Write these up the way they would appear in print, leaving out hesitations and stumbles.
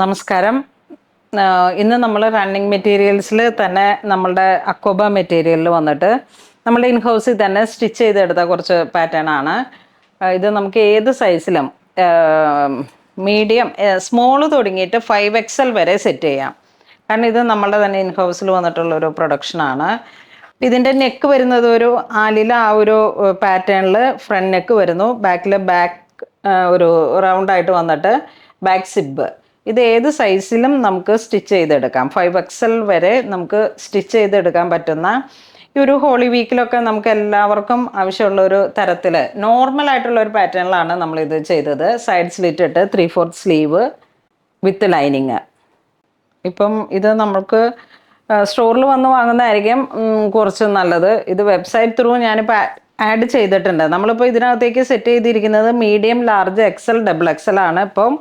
നമസ്കാരം. ഇന്ന് നമ്മൾ റണ്ണിങ് മെറ്റീരിയൽസിൽ തന്നെ നമ്മളുടെ അക്കോബ മെറ്റീരിയലിൽ വന്നിട്ട് നമ്മുടെ ഇൻ ഹൗസിൽ തന്നെ സ്റ്റിച്ച് ചെയ്തെടുത്ത കുറച്ച് പാറ്റേൺ ആണ്. ഇത് നമുക്ക് ഏത് സൈസിലും മീഡിയം സ്മോൾ തുടങ്ങിയിട്ട് 5XL വരെ സെറ്റ് ചെയ്യാം. കാരണം ഇത് നമ്മളുടെ തന്നെ ഇൻ ഹൗസിൽ വന്നിട്ടുള്ളൊരു പ്രൊഡക്ഷനാണ്. ഇതിൻ്റെ നെക്ക് വരുന്നത് ഒരു ആലില ആ ഒരു പാറ്റേണിൽ ഫ്രണ്ട് നെക്ക് വരുന്നു. ബാക്കിൽ ബാക്ക് ഒരു റൗണ്ടായിട്ട് വന്നിട്ട് ബാക്ക് സിബ്. ഇത് ഏത് സൈസിലും നമുക്ക് സ്റ്റിച്ച് ചെയ്തെടുക്കാം. 5XL വരെ നമുക്ക് സ്റ്റിച്ച് ചെയ്തെടുക്കാൻ പറ്റുന്ന ഈ ഒരു ഹോളി വീക്കിലൊക്കെ നമുക്ക് എല്ലാവർക്കും ആവശ്യമുള്ള ഒരു തരത്തിൽ നോർമൽ ആയിട്ടുള്ള ഒരു പാറ്റേണിലാണ് നമ്മളിത് ചെയ്തത്. സൈഡ് സ്ലിറ്റ് ഇട്ട് 3/4 സ്ലീവ് വിത്ത് ലൈനിങ്. ഇപ്പം ഇത് നമുക്ക് സ്റ്റോറിൽ വന്ന് വാങ്ങുന്നതായിരിക്കും കുറച്ച് നല്ലത്. ഇത് വെബ്സൈറ്റ് ത്രൂ ഞാനിപ്പോൾ ആഡ് ചെയ്തിട്ടുണ്ട്. നമ്മളിപ്പോൾ ഇതിനകത്തേക്ക് സെറ്റ് ചെയ്തിരിക്കുന്നത് മീഡിയം, ലാർജ്, XL, XXL ആണ്. ഇപ്പം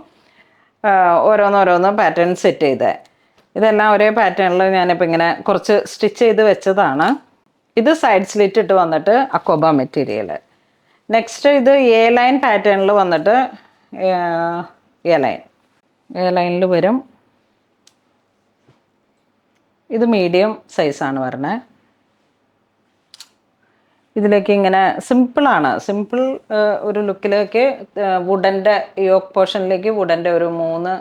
ഓരോന്നോരോന്ന് പാറ്റേൺ സെറ്റ് ചെയ്തത്. ഇതെല്ലാം ഒരേ പാറ്റേണിൽ ഞാനിപ്പോൾ ഇങ്ങനെ കുറച്ച് സ്റ്റിച്ച് ചെയ്ത് വെച്ചതാണ്. ഇത് സൈഡ് സ്ലിറ്റ് ഇട്ട് വന്നിട്ട് അക്കോബ മെറ്റീരിയൽ. നെക്സ്റ്റ് ഇത് എ ലൈൻ പാറ്റേണിൽ വന്നിട്ട് എ ലൈനിൽ വരും. ഇത് മീഡിയം സൈസാണ് വരുന്നത്. ഇതിലേക്ക് ഇങ്ങനെ സിമ്പിളാണ്. സിമ്പിൾ ഒരു ലുക്കിലേക്ക് വുഡൻ്റെ യോക്ക് പോർഷനിലേക്ക് വുഡൻ്റെ ഒരു 3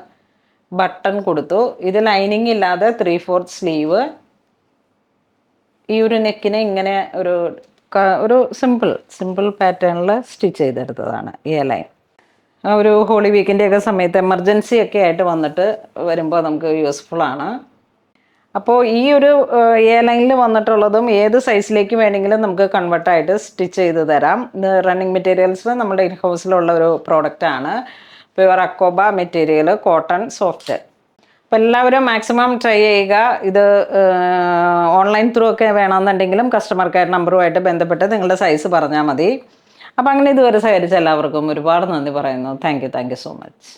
ബട്ടൺ കൊടുത്തു. ഇത് ലൈനിങ് ഇല്ലാതെ 3/4 സ്ലീവ്. ഈ ഒരു നെക്കിനെ ഇങ്ങനെ ഒരു സിമ്പിൾ പാറ്റേണിൽ സ്റ്റിച്ച് ചെയ്തെടുത്തതാണ് ഈ ലൈൻ. ഒരു ഹോളി വീക്കിൻ്റെയൊക്കെ സമയത്ത് എമർജൻസി ഒക്കെ ആയിട്ട് വന്നിട്ട് വരുമ്പോൾ നമുക്ക് യൂസ്ഫുള്ളാണ്. അപ്പോൾ ഈ ഒരു എ ലൈനിൽ വന്നിട്ടുള്ളതും ഏത് സൈസിലേക്ക് വേണമെങ്കിലും നമുക്ക് കൺവേർട്ടായിട്ട് സ്റ്റിച്ച് ചെയ്ത് തരാം. ഇത് റണ്ണിങ് മെറ്റീരിയൽസിൽ നമ്മുടെ ഇൻ ഹൗസിലുള്ള ഒരു പ്രോഡക്റ്റാണ്. പ്യുവർ അക്കോബ മെറ്റീരിയൽ, കോട്ടൺ, സോഫ്റ്റ്. അപ്പോൾ എല്ലാവരും മാക്സിമം ട്രൈ ചെയ്യുക. ഇത് ഓൺലൈൻ ത്രൂ ഒക്കെ വേണമെന്നുണ്ടെങ്കിലും കസ്റ്റമർ കെയർ നമ്പറുമായിട്ട് ബന്ധപ്പെട്ട് നിങ്ങളുടെ സൈസ് പറഞ്ഞാൽ മതി. അപ്പോൾ അങ്ങനെ ഇതുവരെ സഹകരിച്ച എല്ലാവർക്കും ഒരുപാട് നന്ദി പറയുന്നു. Thank you so much.